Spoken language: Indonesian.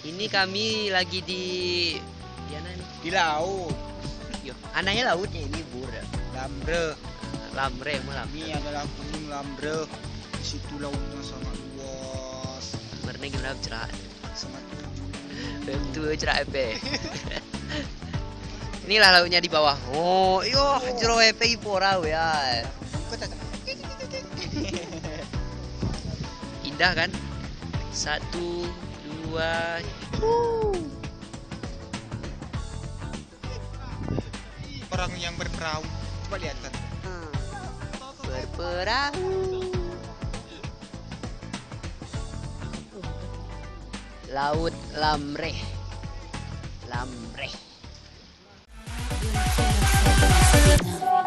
Ini kami lagi di mana nih? Di laut. Yo, anaknya lautnya ini bur. Lambre. Lamre malam. Ini adalah gunung Lambre. Di situ lautnya sangat luas. Mereka gimana cerah? Sangat Itu cerah EP. Inilah lautnya di bawah. Oh, yo, jero EP ipora ya. Indah kan? 1, 2. orang yang berperahu. Coba lihat kan. Berperahu. Laut Lamre. Lamre. Quiero ser